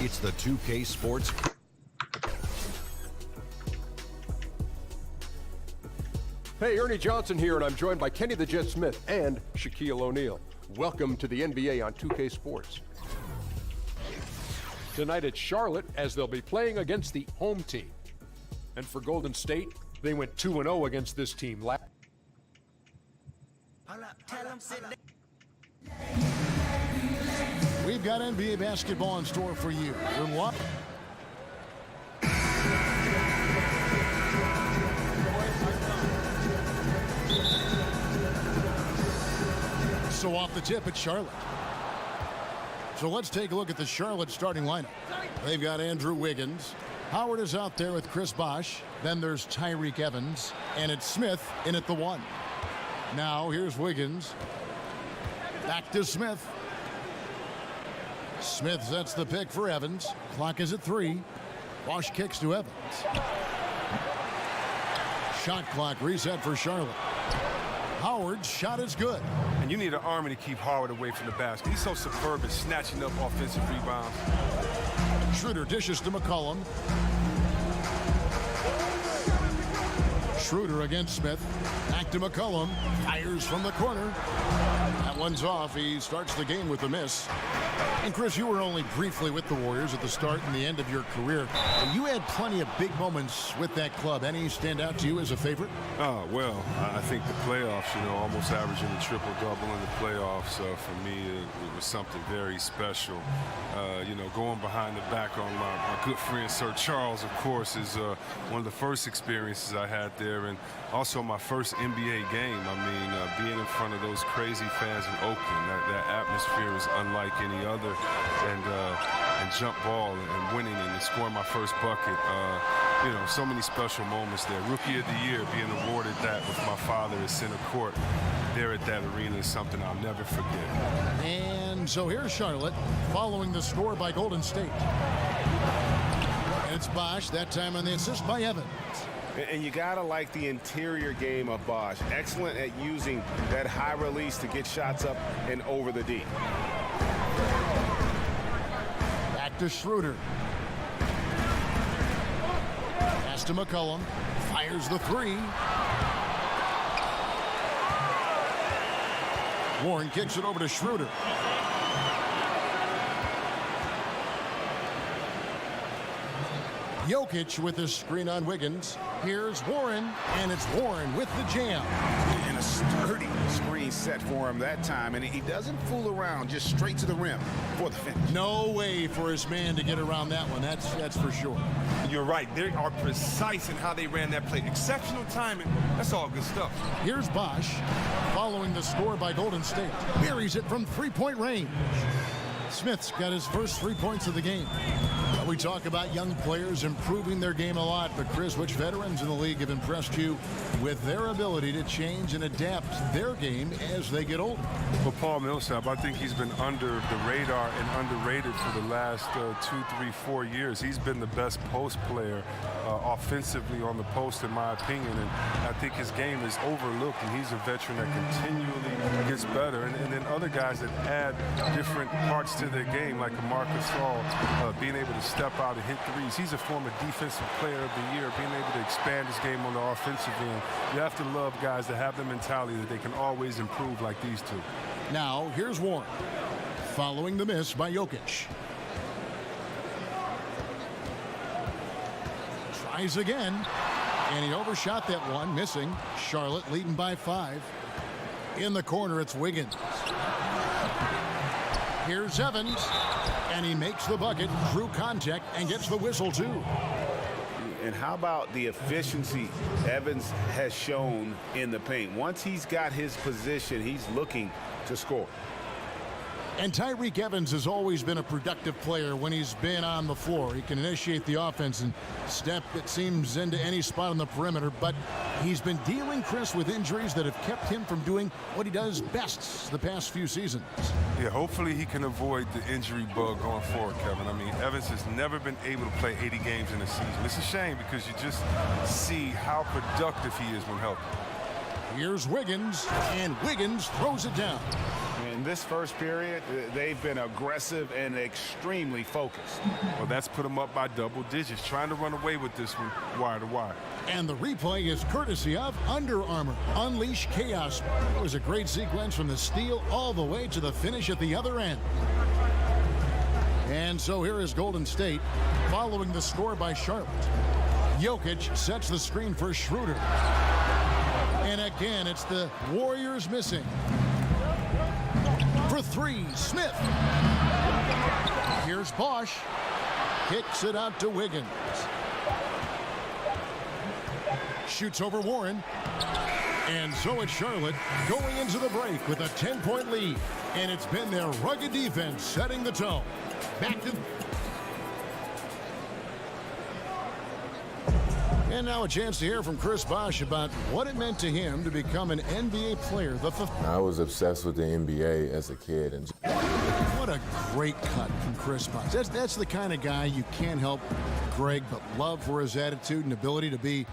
It's the 2K Sports. Hey, Ernie Johnson here, and I'm joined by Kenny the Jet Smith and Shaquille O'Neal. Welcome to the NBA on 2K Sports. Tonight it's Charlotte, as they'll be playing against the home team. And for Golden State, they went 2-0 against this team last. We've got NBA basketball in store for you. Room one. So off the tip, it's Charlotte. So let's take a look at the Charlotte starting lineup. They've got Andrew Wiggins. Howard is out there with Chris Bosh. Then there's Tyreke Evans. And it's Smith in at the 1. Now here's Wiggins. Back to Smith. Smith sets the pick for Evans. Clock is at 3. Bosh kicks to Evans. Shot clock reset for Charlotte. Howard's shot is good. And you need an army to keep Howard away from the basket. He's so superb at snatching up offensive rebounds. Schroeder dishes to McCollum. Schroeder against Smith. Back to McCollum. Fires from the corner. That one's off. He starts the game with a miss. And Chris, you were only briefly with the Warriors at the start and the end of your career. And you had plenty of big moments with that club. Any stand out to you as a favorite? Oh, well, I think the playoffs, almost averaging a triple-double in the playoffs. For me, it was something very special. Going behind the back on my good friend Sir Charles, of course, is one of the first experiences I had there. And also my first NBA game. Being in front of those crazy fans in Oakland, that atmosphere is unlike any other. And jump ball and winning and scoring my first bucket. So many special moments there. Rookie of the Year, being awarded that with my father at center court there at that arena is something I'll never forget. And so here's Charlotte following the score by Golden State. And it's Bosh, that time on the assist by Evans. And you gotta like the interior game of Bosh. Excellent at using that high release to get shots up and over the D. Back to Schroeder. Pass to McCollum. Fires the 3. Warren kicks it over to Schroeder. Jokic with his screen on Wiggins. Here's Warren, and it's Warren with the jam. And a sturdy screen set for him that time, and he doesn't fool around, just straight to the rim for the finish. No way for his man to get around that one, that's for sure. You're right. They are precise in how they ran that play. Exceptional timing. That's all good stuff. Here's Bosh following the score by Golden State. Buries it from three-point range. Smith's got his first 3 points of the game. We talk about young players improving their game a lot, but Chris, which veterans in the league have impressed you with their ability to change and adapt their game as they get older? Well, Paul Millsap, I think he's been under the radar and underrated for the last 2, 3, 4 years. He's been the best post player offensively on the post, in my opinion, and I think his game is overlooked, and he's a veteran that continually gets better. And then other guys that add different parts to their game, like a Marcus Gasol, being able to step out and hit threes. He's a former defensive player of the year, being able to expand his game on the offensive end. You have to love guys that have the mentality that they can always improve like these two. Now, here's Warren, following the miss by Jokic. Tries again, and he overshot that one, missing. Charlotte leading by 5. In the corner, it's Wiggins. Here's Evans, and he makes the bucket through contact and gets the whistle, too. And how about the efficiency Evans has shown in the paint? Once he's got his position, he's looking to score. And Tyreke Evans has always been a productive player when he's been on the floor. He can initiate the offense and step, it seems, into any spot on the perimeter. But he's been dealing, Chris, with injuries that have kept him from doing what he does best the past few seasons. Yeah, hopefully he can avoid the injury bug going forward, Kevin. Evans has never been able to play 80 games in a season. It's a shame because you just see how productive he is when healthy. Here's Wiggins, and Wiggins throws it down. And this first period, they've been aggressive and extremely focused. Well, that's put them up by double digits, trying to run away with this one wire to wire. And the replay is courtesy of Under Armour. Unleash chaos. It was a great sequence from the steal all the way to the finish at the other end. And so here is Golden State following the score by Charlotte. Jokic sets the screen for Schroeder. And again, it's the Warriors missing. For three, Smith. Here's Bosch. Kicks it out to Wiggins. Shoots over Warren. And so it's Charlotte going into the break with a 10-point lead. And it's been their rugged defense setting the tone. Back to... And now a chance to hear from Chris Bosh about what it meant to him to become an NBA player. I was obsessed with the NBA as a kid. And what a great cut from Chris Bosh. That's the kind of guy you can't help Greg but love for his attitude and ability to be,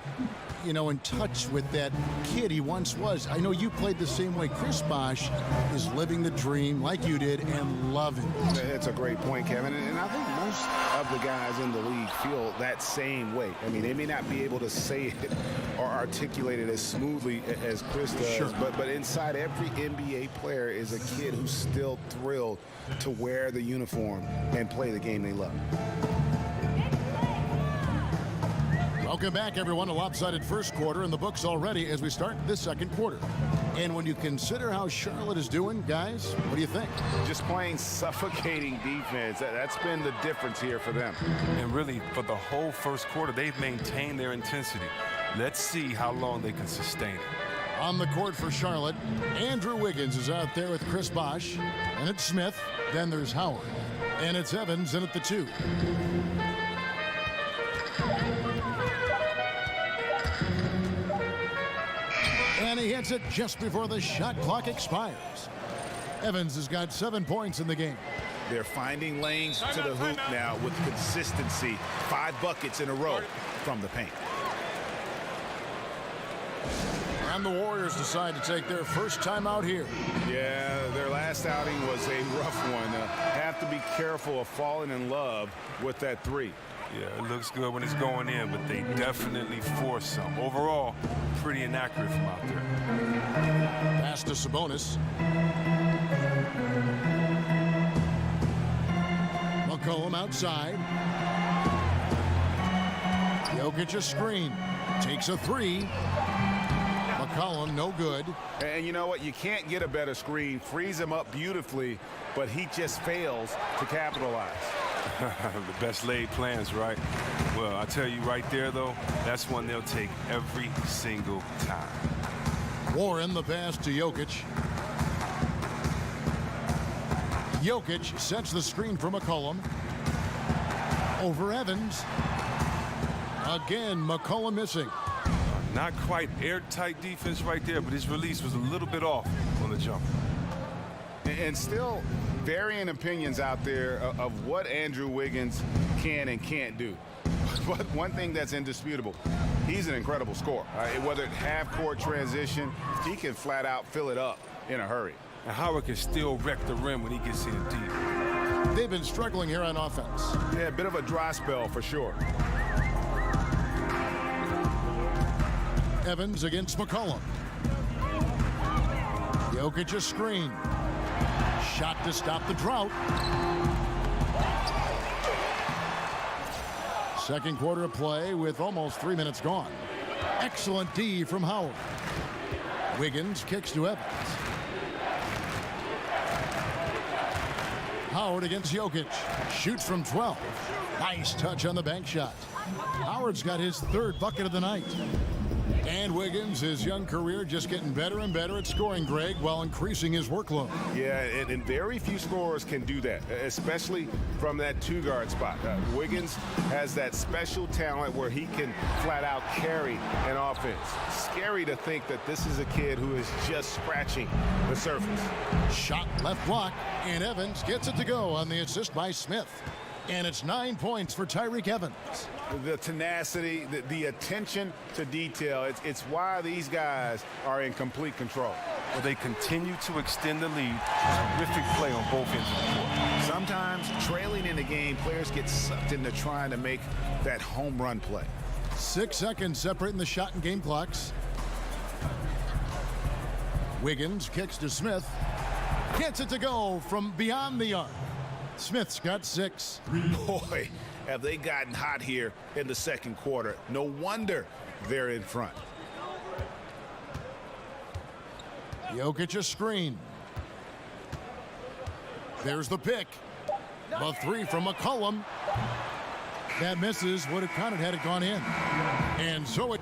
you know, in touch with that kid he once was. I know you played the same way. Chris Bosh is living the dream like you did and loving it. That's a great point, Kevin. And I think most of the guys in the league feel that same way. I mean, they may not be able to say it or articulate it as smoothly as Chris does, sure. but inside every NBA player is a kid who's still thrilled to wear the uniform and play the game they love. Welcome back, everyone. A lopsided first quarter in the books already as we start this second quarter. And when you consider how Charlotte is doing, guys, what do you think? Just playing suffocating defense. That's been the difference here for them. And really, for the whole first quarter, they've maintained their intensity. Let's see how long they can sustain it. On the court for Charlotte, Andrew Wiggins is out there with Chris Bosh. And it's Smith. Then there's Howard. And it's Evans in at the 2. And he hits it just before the shot clock expires. Evans has got 7 points in the game. They're finding lanes to the hoop now with consistency. 5 buckets in a row from the paint. And the Warriors decide to take their first time out here. Yeah, their last outing was a rough one. Have to be careful of falling in love with that 3. Yeah, it looks good when it's going in, but they definitely force some. Overall, pretty inaccurate from out there. Pass to Sabonis. McCollum outside. Jokic a screen. Takes a 3. McCollum no good. And you know what? You can't get a better screen. Frees him up beautifully, but he just fails to capitalize. The best laid plans, right? Well, I tell you right there, though, that's one they'll take every single time. Warren the pass to Jokic. Jokic sets the screen for McCollum. Over Evans. Again, McCollum missing. Not quite airtight defense right there, but his release was a little bit off on the jump. And still varying opinions out there of what Andrew Wiggins can and can't do. But one thing that's indisputable, he's an incredible scorer. Whether it's half-court transition, he can flat out fill it up in a hurry. And Howard can still wreck the rim when he gets in deep. They've been struggling here on offense. Yeah, a bit of a dry spell for sure. Evans against McCollum. Jokic a screen. Shot to stop the drought. Second quarter of play with almost 3 minutes gone. Excellent D from Howard. Wiggins kicks to Evans. Howard against Jokic. Shoots from 12. Nice touch on the bank shot. Howard's got his 3rd bucket of the night. And Wiggins, his young career, just getting better and better at scoring, Greg, while increasing his workload. Yeah, and very few scorers can do that, especially from that 2-guard spot. Wiggins has that special talent where he can flat out carry an offense. Scary to think that this is a kid who is just scratching the surface. Shot left block, and Evans gets it to go on the assist by Smith. And it's 9 points for Tyreke Evans. The tenacity, the attention to detail, it's why these guys are in complete control. Well, they continue to extend the lead. Terrific play on both ends of the court. Sometimes trailing in the game, players get sucked into trying to make that home run play. 6 seconds separating the shot and game clocks. Wiggins kicks to Smith. Gets it to go from beyond the arc. Smith's got 6. Boy, have they gotten hot here in the second quarter. No wonder they're in front. Jokic a screen. There's the pick. The 3 from McCollum. That misses. Would have counted had it gone in. And so it...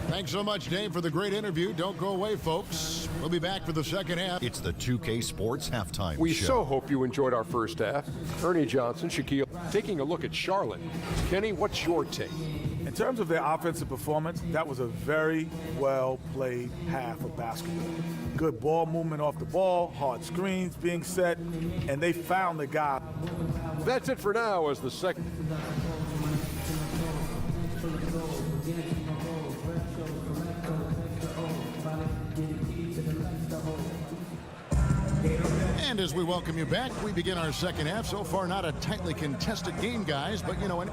Thanks so much, Dave, for the great interview. Don't go away, folks. We'll be back for the second half. It's the 2K Sports Halftime We Show. so hope you enjoyed our first half. Ernie Johnson, Shaquille, taking a look at Charlotte. Kenny, what's your take? In terms of their offensive performance, that was a very well-played half of basketball. Good ball movement off the ball, hard screens being set, and they found the guy. That's it for now as the second. And as we welcome you back, we begin our second half. So far, not a tightly contested game, guys, but you know what?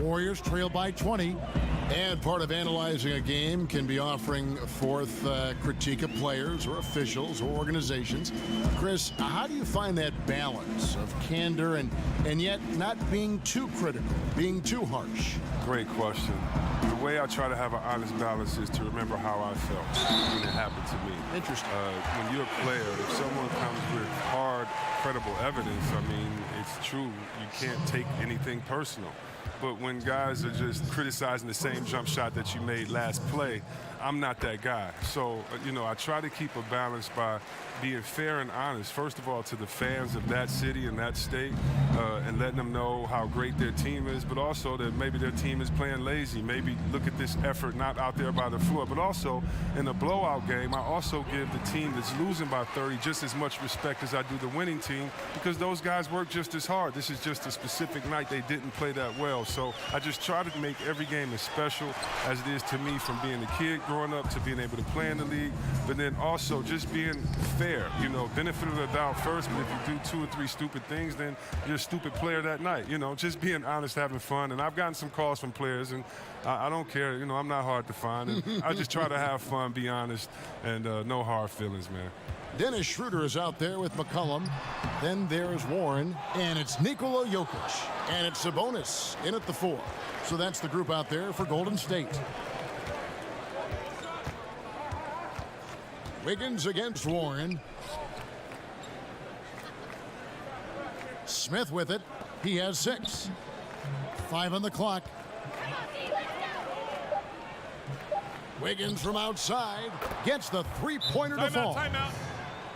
Warriors trail by 20. And part of analyzing a game can be offering forth critique of players or officials or organizations. Chris, how do you find that balance of candor and yet not being too critical, being too harsh? Great question. The way I try to have an honest balance is to remember how I felt when it happened to me. Interesting. When you're a player, if someone comes with hard, credible evidence, I mean, it's true. You can't take anything personal. But when guys are just criticizing the same jump shot that you made last play, I'm not that guy. So, you know, I try to keep a balance by being fair and honest, first of all, to the fans of that city and that state, and letting them know how great their team is, but also that maybe their team is playing lazy. Maybe look at this effort not out there by the floor. But also, in a blowout game, I also give the team that's losing by 30 just as much respect as I do the winning team, because those guys work just as hard. This is just a specific night they didn't play that well. So I just try to make every game as special as it is to me, from being a kid growing up to being able to play in the league, but then also just being fair. You know, benefit of the doubt first, but if you do 2 or 3 stupid things, then you're a stupid player that night. You know, just being honest, having fun. And I've gotten some calls from players, and I don't care. You know, I'm not hard to find. And I just try to have fun, be honest, and no hard feelings, man. Dennis Schroeder is out there with McCollum. Then there's Warren, and it's Nikola Jokic, and it's Sabonis in at the 4. So that's the group out there for Golden State. Wiggins against Warren. Smith with it. He has 6. 5 on the clock. Wiggins from outside gets the 3-pointer to fall. Timeout.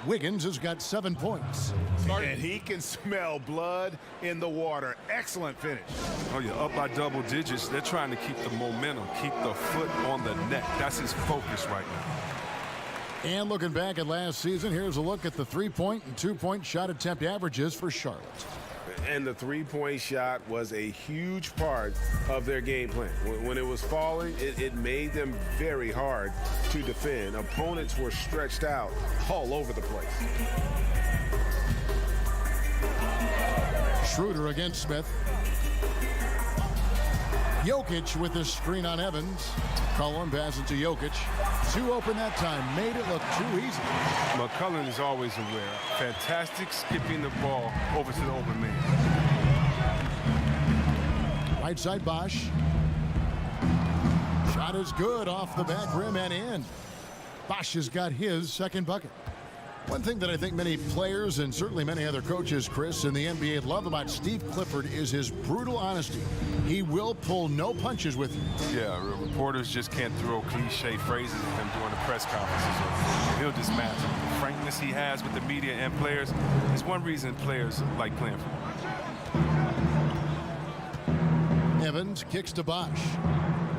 Wiggins has got 7 points. And he can smell blood in the water. Excellent finish. Oh, yeah, up by double digits. They're trying to keep the momentum, keep the foot on the neck. That's his focus right now. And looking back at last season, here's a look at the 3-point and 2-point shot attempt averages for Charlotte. And the 3-point shot was a huge part of their game plan. When it was falling, it made them very hard to defend. Opponents were stretched out all over the place. Schroeder against Smith. Jokic with the screen on Evans. Cullen passes to Jokic. 2 open that time. Made it look too easy. McCullen is always aware. Fantastic skipping the ball over to the open man. Right side Bosch. Shot is good off the back rim and in. Bosch has got his second bucket. One thing that I think many players and certainly many other coaches, Chris, in the NBA love about Steve Clifford is his brutal honesty. He will pull no punches with you. Yeah, reporters just can't throw cliche phrases at him during the press conferences. He'll just match him. The frankness he has with the media and players is one reason players like playing for him. Evans kicks to Bosch.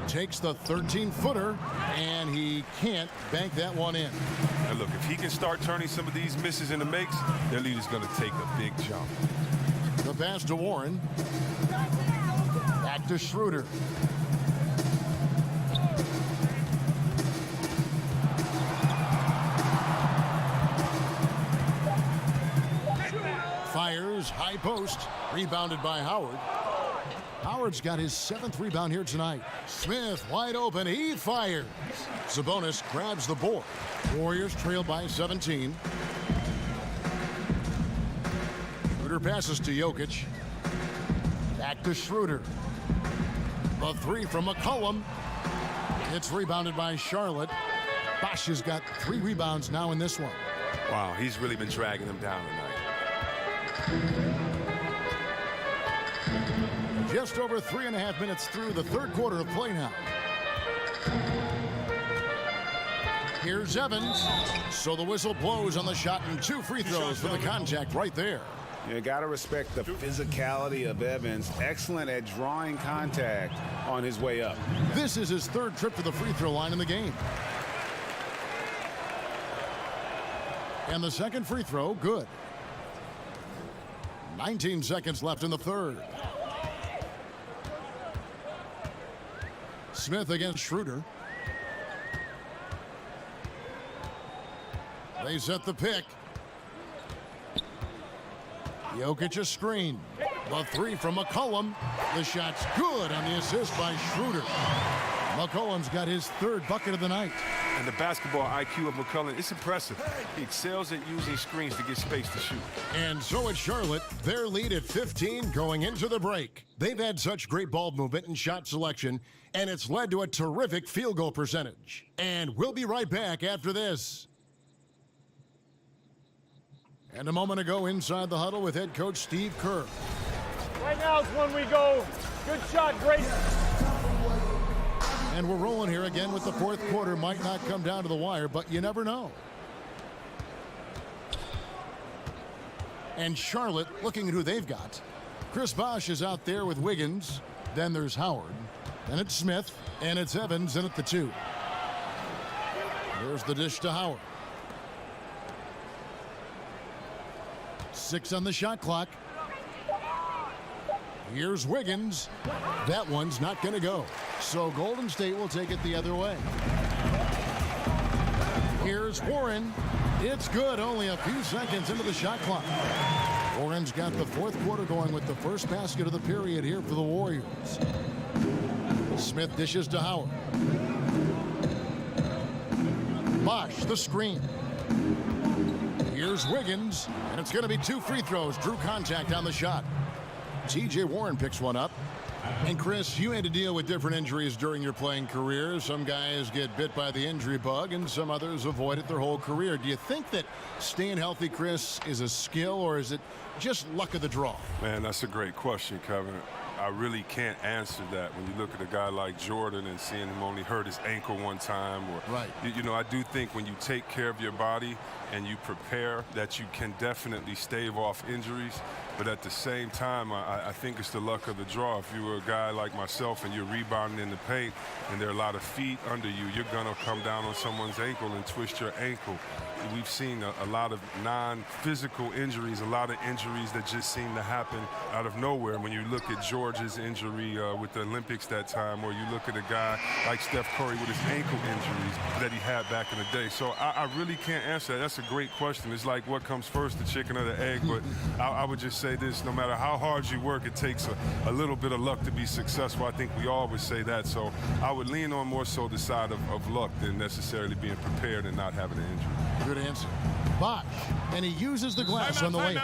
Takes the 13-footer, and he can't bank that one in. And look, if he can start turning some of these misses into makes, their lead is going to take a big jump. The pass to Warren. Back to Schroeder. Fires, high post, rebounded by Howard. Howard's got his 7th rebound here tonight. Smith wide open, he fires. Sabonis grabs the board. Warriors trail by 17. Schroeder passes to Jokic. Back to Schroeder. The 3 from McCollum. It's rebounded by Charlotte. Bosch has got 3 rebounds now in this one. Wow, he's really been dragging them down tonight. Just over 3.5 minutes through the 3rd quarter of play now. Here's Evans. So the whistle blows on the shot and 2 free throws for the contact right there. You got to respect the physicality of Evans. Excellent at drawing contact on his way up. This is his 3rd trip to the free throw line in the game. And the 2nd free throw, good. 19 seconds left in the 3rd. Smith against Schroeder. They set the pick. Jokic a screen. The 3 from McCollum. The shot's good on the assist by Schroeder. McCollum's got his 3rd bucket of the night. And the basketball IQ of McCollum is impressive. He excels at using screens to get space to shoot. And so at Charlotte, their lead at 15 going into the break. They've had such great ball movement and shot selection, and it's led to a terrific field goal percentage. And we'll be right back after this. And a moment ago inside the huddle with head coach Steve Kerr. Right now is when we go. Good shot, great. And we're rolling here again with the 4th quarter. Might not come down to the wire, but you never know. And Charlotte looking at who they've got. Chris Bosh is out there with Wiggins. Then there's Howard. Then it's Smith. And it's Evans in at the 2. There's the dish to Howard. 6 on the shot clock. Here's Wiggins. That one's not going to go. So Golden State will take it the other way. Here's Warren. It's good. Only a few seconds into the shot clock. Warren's got the 4th quarter going with the first basket of the period here for the Warriors. Smith dishes to Howard. Bosh, the screen. Here's Wiggins, and it's going to be 2 free throws. Drew contact on the shot. T.J. Warren picks one up. And Chris, you had to deal with different injuries during your playing career. Some guys get bit by the injury bug, and some others avoid it their whole career. Do you think that staying healthy, Chris, is a skill, or is it just luck of the draw? Man, that's a great question, Kevin. I really can't answer that when you look at a guy like Jordan and seeing him only hurt his ankle one time. Or, right. You know, I do think when you take care of your body and you prepare that you can definitely stave off injuries. But at the same time, I think it's the luck of the draw. If you were a guy like myself and you're rebounding in the paint and there are a lot of feet under you, you're going to come down on someone's ankle and twist your ankle. We've seen a lot of non-physical injuries, a lot of injuries that just seem to happen out of nowhere. When you look at George's injury with the Olympics that time, or you look at a guy like Steph Curry with his ankle injuries that he had back in the day. So I really can't answer that. That's a great question. It's like what comes first, the chicken or the egg? But I would just say this, no matter how hard you work, it takes a little bit of luck to be successful. I think we always say that. So I would lean on more so the side of luck than necessarily being prepared and not having an injury. Good answer. Bosh, and he uses the glass on the way.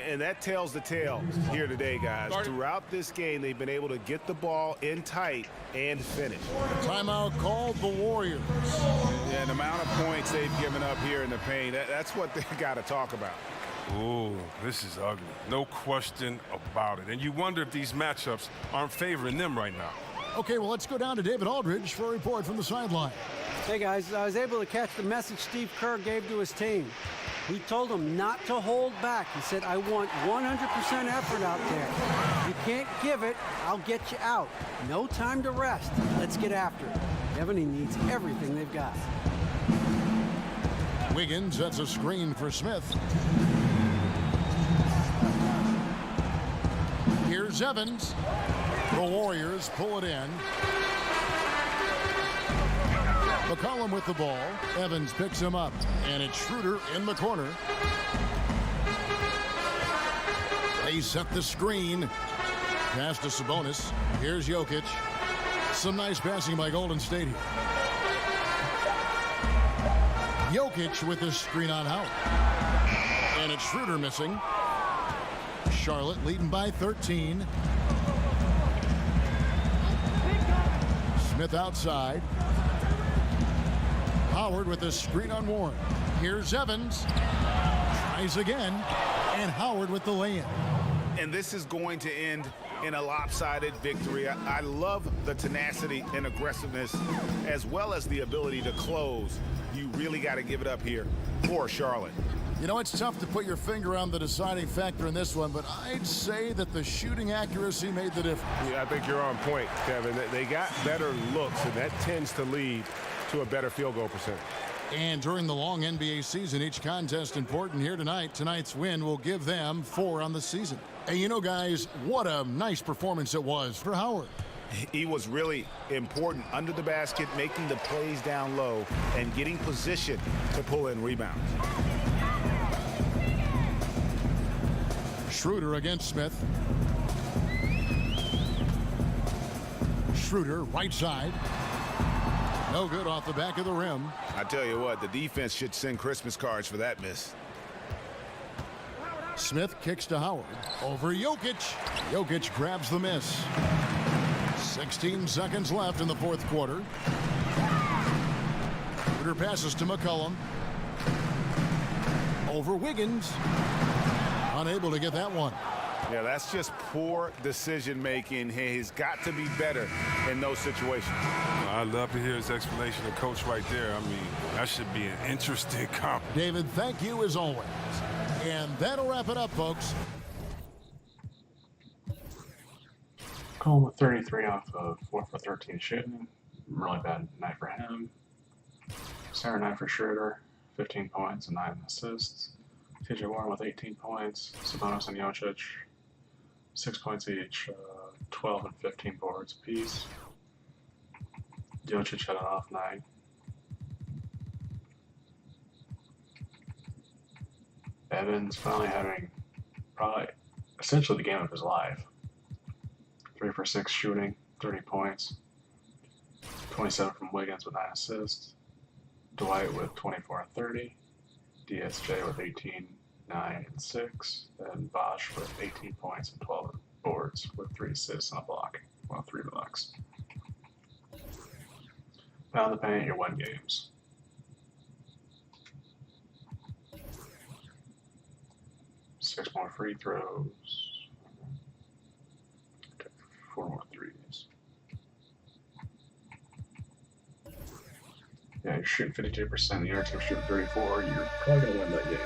And that tells the tale here today, guys. Throughout this game, they've been able to get the ball in tight and finish. Timeout called the Warriors. Yeah, the amount of points they've given up here in the paint, that's what they got to talk about. Oh, this is ugly. No question about it. And you wonder if these matchups aren't favoring them right now. Okay, well, let's go down to David Aldridge for a report from the sideline. Hey, guys, I was able to catch the message Steve Kerr gave to his team. He told them not to hold back. He said, I want 100% effort out there. You can't give it, I'll get you out. No time to rest. Let's get after it. Ebony needs everything they've got. Wiggins sets a screen for Smith. Here's Evans. The Warriors pull it in. McCollum with the ball. Evans picks him up, and it's Schroeder in the corner. They set the screen. Pass to Sabonis. Here's Jokic. Some nice passing by Golden State here. Jokic with the screen on Howard. And it's Schroeder missing. Charlotte leading by 13. Smith outside. Howard with the screen on Warren. Here's Evans. Tries again. And Howard with the lay-in. And this is going to end in a lopsided victory. I love the tenacity and aggressiveness, as well as the ability to close. You really got to give it up here for Charlotte. You know, it's tough to put your finger on the deciding factor in this one, but I'd say that the shooting accuracy made the difference. Yeah, I think you're on point, Kevin. They got better looks, and that tends to lead to a better field goal percentage. And during the long NBA season, each contest important here tonight. Tonight's win will give them 4 on the season. And you know, guys, what a nice performance it was for Howard. He was really important under the basket, making the plays down low and getting position to pull in rebounds. Schroeder against Smith. Schroeder, right side. No good off the back of the rim. I tell you what, the defense should send Christmas cards for that miss. Smith kicks to Howard. Over Jokic. Jokic grabs the miss. 16 seconds left in the fourth quarter. Schroeder passes to McCollum. Over Wiggins. Unable to get that one. Yeah, that's just poor decision making. He's got to be better in those situations. I love to hear his explanation of coach right there. I mean, that should be an interesting comment. David, thank you as always. And that'll wrap it up, folks. Call with 33 off of 4 for 13 shooting. Really bad night for him. Saturday night for Schroeder, 15 points and 9 assists. TJ Warren with 18 points. Sabonis and Jokic, 6 points each, 12 and 15 boards apiece. Jokic had an off night. Evans finally having probably essentially the game of his life. 3 for 6 shooting, 30 points. 27 from Wiggins with 9 assists. Dwight with 24 and 30. DSJ with 18, 9, and 6. And Bosch with 18 points and 12 boards with 3 assists and a block. Well, 3 blocks. Pound the paint, you win games. Six more free throws. 4 more threes. Yeah, you're shooting 52%, the other team shooting 34%. You're probably going to win that game.